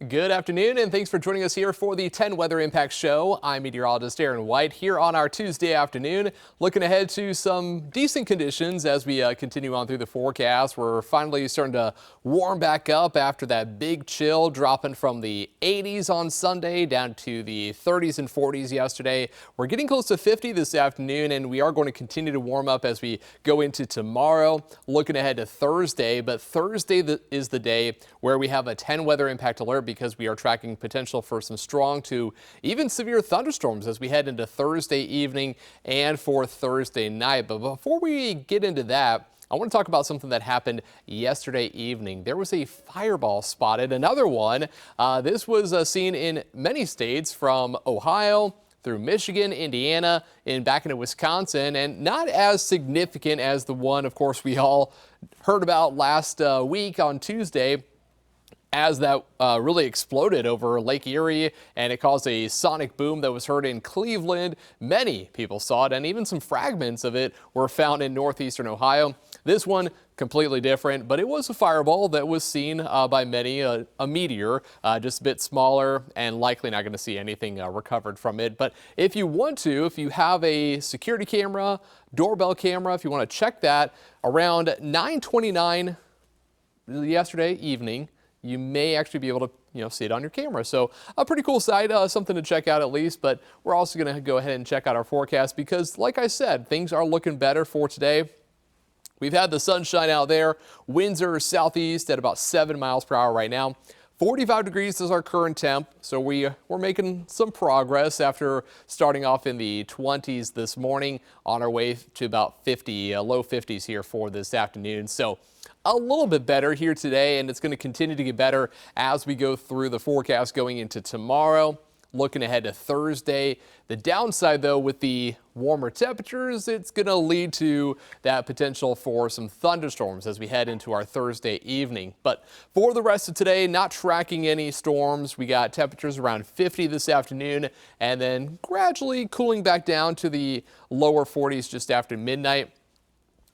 Good afternoon, and thanks for joining us here for the 10 Weather Impact Show. I'm meteorologist Aaron White here on our Tuesday afternoon, looking ahead to some decent conditions as we continue on through the forecast. We're finally starting to warm back up after that big chill, dropping from the 80s on Sunday down to the 30s and 40s yesterday. We're getting close to 50 this afternoon, and we are going to continue to warm up as we go into tomorrow. Looking ahead to Thursday, but Thursday is the day where we have a 10 weather impact alert, because we are tracking potential for some strong to even severe thunderstorms as we head into Thursday evening and for Thursday night. But before we get into that, I want to talk about something that happened yesterday evening. There was a fireball spotted, another one. This was seen in many states from Ohio through Michigan, Indiana, and back into Wisconsin, and not as significant as the one, of course, we all heard about last week on Tuesday, as that really exploded over Lake Erie, and it caused a sonic boom that was heard in Cleveland. Many people saw it, and even some fragments of it were found in northeastern Ohio. This one completely different, but it was a fireball that was seen by many, a meteor, just a bit smaller, and likely not going to see anything recovered from it. But if you want to, if you have a security camera, doorbell camera, if you want to check that, around 9:29 yesterday evening, you may actually be able to, see it on your camera. So a pretty cool sight, something to check out at least. But we're also going to go ahead and check out our forecast because, like I said, things are looking better for today. We've had the sunshine out there. Winds are southeast at about 7 miles per hour right now. 45 degrees is our current temp, so we're making some progress after starting off in the 20s this morning, on our way to about 50, low 50s here for this afternoon. So a little bit better here today, and it's going to continue to get better as we go through the forecast going into tomorrow. Looking ahead to Thursday, the downside though, with the warmer temperatures, it's going to lead to that potential for some thunderstorms as we head into our Thursday evening. But for the rest of today, not tracking any storms. We got temperatures around 50 this afternoon, and then gradually cooling back down to the lower 40s just after midnight.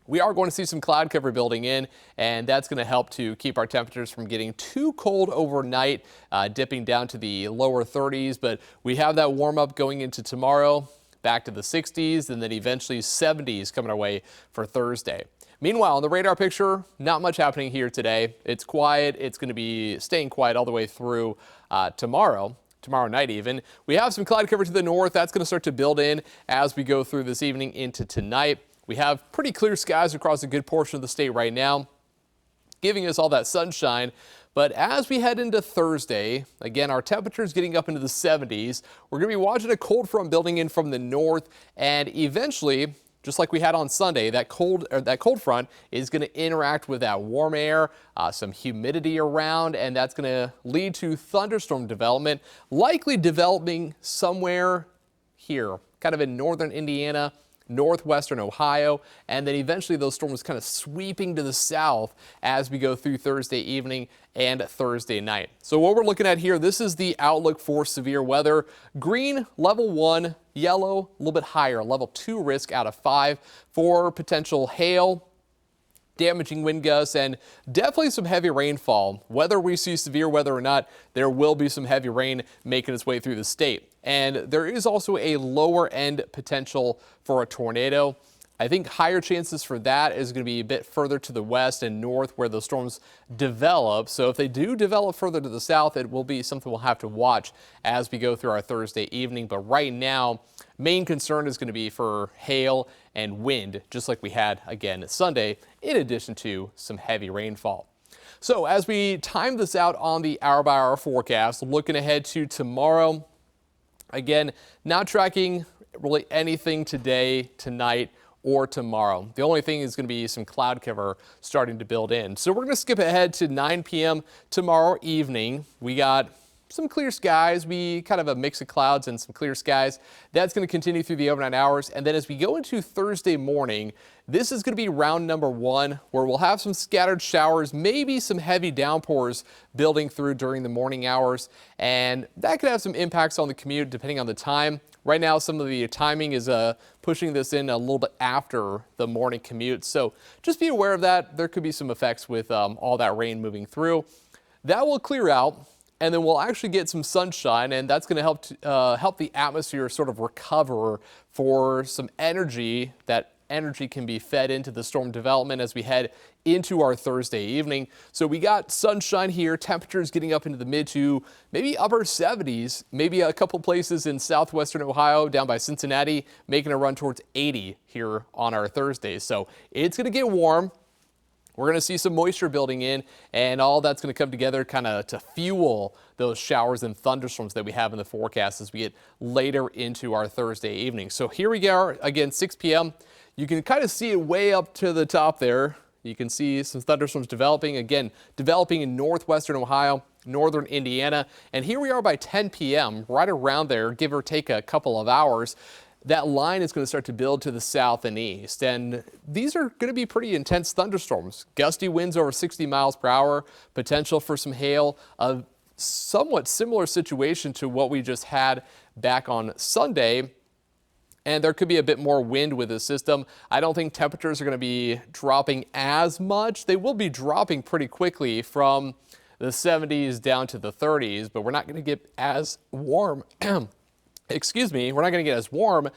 We are going to see some cloud cover building in, and that's going to help to keep our temperatures from getting too cold overnight, dipping down to the lower 30s. But we have that warm up going into tomorrow, back to the 60s, and then eventually 70s coming our way for Thursday. Meanwhile, on the radar picture, not much happening here today. It's quiet. It's going to be staying quiet all the way through tomorrow night even. We have some cloud cover to the north. That's going to start to build in as we go through this evening into tonight. We have pretty clear skies across a good portion of the state right now, giving us all that sunshine. But as we head into Thursday, again, our temperatures getting up into the 70s. We're going to be watching a cold front building in from the north, and eventually, just like we had on Sunday, that cold front is going to interact with that warm air, some humidity around, and that's going to lead to thunderstorm development, likely developing somewhere here, kind of in northern Indiana, northwestern Ohio, and then eventually those storms kind of sweeping to the south as we go through Thursday evening and Thursday night. So what we're looking at here, this is the outlook for severe weather. Green, level 1, yellow, a little bit higher, level 2 risk out of 5 for potential hail, damaging wind gusts, and definitely some heavy rainfall. Whether we see severe weather or not, there will be some heavy rain making its way through the state. And there is also a lower end potential for a tornado. I think higher chances for that is going to be a bit further to the west and north where those storms develop. So if they do develop further to the south, it will be something we'll have to watch as we go through our Thursday evening. But right now, main concern is going to be for hail and wind, just like we had again Sunday, in addition to some heavy rainfall. So as we time this out on the hour-by-hour forecast, looking ahead to tomorrow, again, not tracking really anything today, tonight, or tomorrow. The only thing is going to be some cloud cover starting to build in. So we're going to skip ahead to 9 p.m. tomorrow evening. We got some clear skies. We kind of a mix of clouds and some clear skies. That's going to continue through the overnight hours. And then as we go into Thursday morning, this is going to be round number 1, where we'll have some scattered showers, maybe some heavy downpours building through during the morning hours. And that could have some impacts on the commute depending on the time. Right now, some of the timing is pushing this in a little bit after the morning commute. So just be aware of that. There could be some effects with all that rain moving through. That will clear out. And then we'll actually get some sunshine, and that's going to help the atmosphere sort of recover for some energy. That energy can be fed into the storm development as we head into our Thursday evening. So we got sunshine here, temperatures getting up into the mid to maybe upper 70s, maybe a couple places in southwestern Ohio down by Cincinnati, making a run towards 80 here on our Thursday. So it's going to get warm. We're going to see some moisture building in, and all that's going to come together kind of to fuel those showers and thunderstorms that we have in the forecast as we get later into our Thursday evening. So here we go again, 6 p.m. You can kind of see it way up to the top there. You can see some thunderstorms developing, again, developing in northwestern Ohio, northern Indiana. And here we are by 10 p.m., right around there, give or take a couple of hours. That line is going to start to build to the south and east, and these are going to be pretty intense thunderstorms. Gusty winds over 60 miles per hour, potential for some hail, a somewhat similar situation to what we just had back on Sunday. And there could be a bit more wind with the system. I don't think temperatures are going to be dropping as much. They will be dropping pretty quickly from the 70s down to the 30s, but we're not going to get as warm. Excuse me, we're not going to get as warm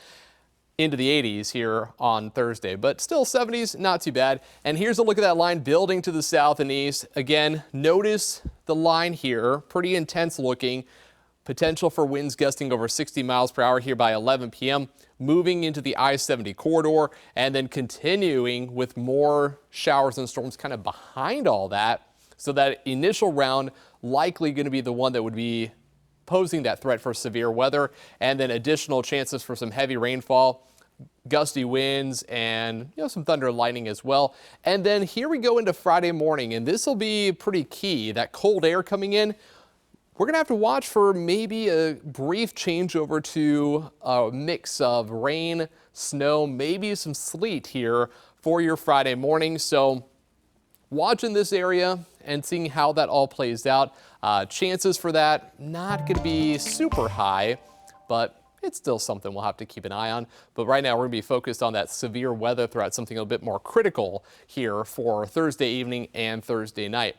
into the 80s here on Thursday, but still 70s, not too bad. And here's a look at that line building to the south and east. Again, notice the line here, pretty intense looking. Potential for winds gusting over 60 miles per hour here by 11 p.m., moving into the I-70 corridor, and then continuing with more showers and storms kind of behind all that. So that initial round likely going to be the one that would be posing that threat for severe weather, and then additional chances for some heavy rainfall, gusty winds, and some thunder and lightning as well. And then here we go into Friday morning, and this will be pretty key. That cold air coming in, we're going to have to watch for maybe a brief changeover to a mix of rain, snow, maybe some sleet here for your Friday morning. So watching this area and seeing how that all plays out. Chances for that not going to be super high, but it's still something we'll have to keep an eye on. But right now we're going to be focused on that severe weather threat, something a bit more critical here for Thursday evening and Thursday night.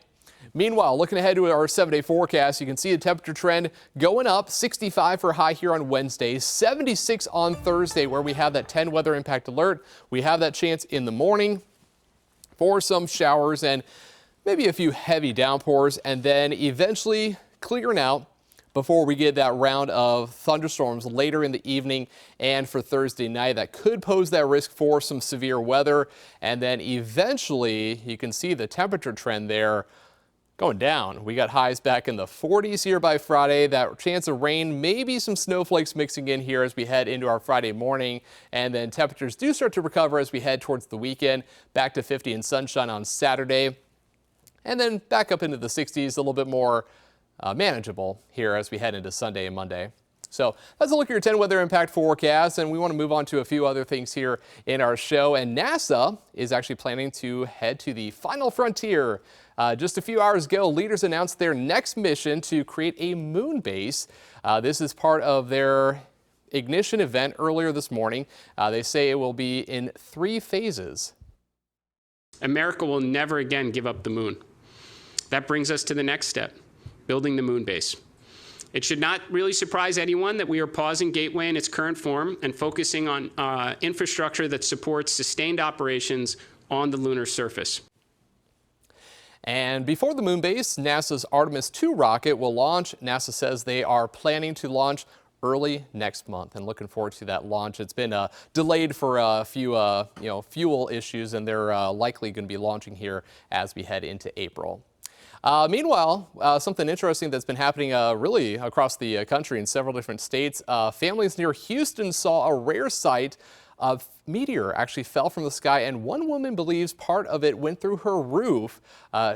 Meanwhile, looking ahead to our 7-day forecast, you can see a temperature trend going up. 65 for a high here on Wednesday, 76 on Thursday, where we have that 10 weather impact alert. We have that chance in the morning for some showers and maybe a few heavy downpours, and then eventually clearing out before we get that round of thunderstorms later in the evening and for Thursday night that could pose that risk for some severe weather. And then eventually you can see the temperature trend there going down. We got highs back in the 40s here by Friday. That chance of rain, maybe some snowflakes mixing in here as we head into our Friday morning. And then temperatures do start to recover as we head towards the weekend. Back to 50 and sunshine on Saturday. And then back up into the 60s, a little bit more manageable here as we head into Sunday and Monday. So that's a look at your 10 weather impact forecast, and we want to move on to a few other things here in our show. And NASA is actually planning to head to the final frontier. Just a few hours ago, leaders announced their next mission to create a moon base. This is part of their ignition event earlier this morning. They say it will be in 3 phases. America will never again give up the moon. That brings us to the next step, building the moon base. It should not really surprise anyone that we are pausing Gateway in its current form and focusing on infrastructure that supports sustained operations on the lunar surface. And before the moon base, NASA's Artemis 2 rocket will launch. NASA says they are planning to launch early next month, and looking forward to that launch. It's been delayed for a few fuel issues, and they're likely going to be launching here as we head into April. Meanwhile, something interesting that's been happening really across the country in several different states. Families near Houston saw a rare sight. A meteor actually fell from the sky, and one woman believes part of it went through her roof.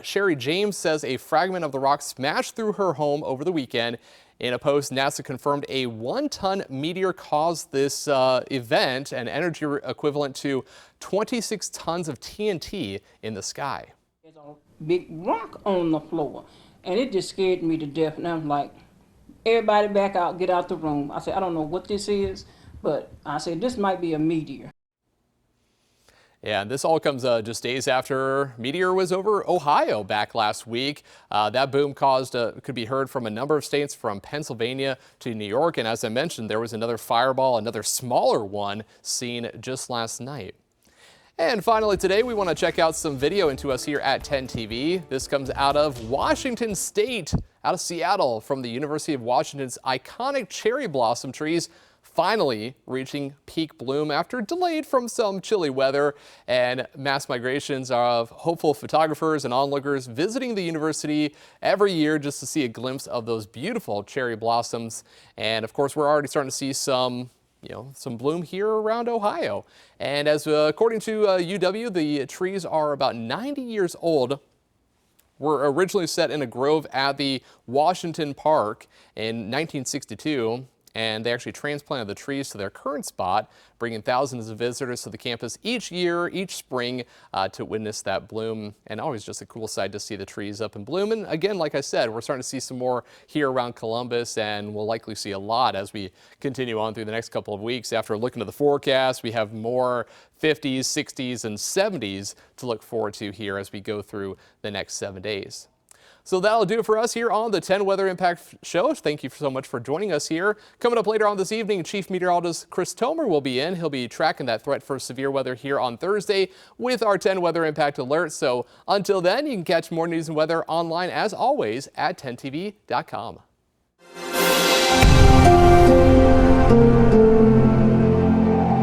Sherry James says a fragment of the rock smashed through her home over the weekend. In a post, NASA confirmed a 1-ton meteor caused this event, an energy equivalent to 26 tons of TNT in the sky. There's a big rock on the floor, and it just scared me to death. And I'm like, everybody back out, get out the room. I said, I don't know what this is, but I said, this might be a meteor. Yeah, and this all comes just days after meteor was over Ohio back last week. That boom could be heard from a number of states from Pennsylvania to New York. And as I mentioned, there was another fireball, another smaller one seen just last night. And finally today, we want to check out some video into us here at 10 TV. This comes out of Washington State, out of Seattle, from the University of Washington's iconic cherry blossom trees finally reaching peak bloom after delayed from some chilly weather, and mass migrations of hopeful photographers and onlookers visiting the university every year just to see a glimpse of those beautiful cherry blossoms. And of course, we're already starting to see some bloom here around Ohio. And as according to UW, the trees are about 90 years old. Were originally set in a grove at the Washington Park in 1962. And they actually transplanted the trees to their current spot, bringing thousands of visitors to the campus each year, each spring, to witness that bloom. And always just a cool sight to see the trees up in bloom. And again, like I said, we're starting to see some more here around Columbus, and we'll likely see a lot as we continue on through the next couple of weeks. After looking at the forecast, we have more 50s, 60s, and 70s to look forward to here as we go through the next 7 days. So that'll do it for us here on the 10 Weather Impact Show. Thank you so much for joining us here. Coming up later on this evening, Chief Meteorologist Chris Tomer will be in. He'll be tracking that threat for severe weather here on Thursday with our 10 Weather Impact Alert. So until then, you can catch more news and weather online as always at 10tv.com.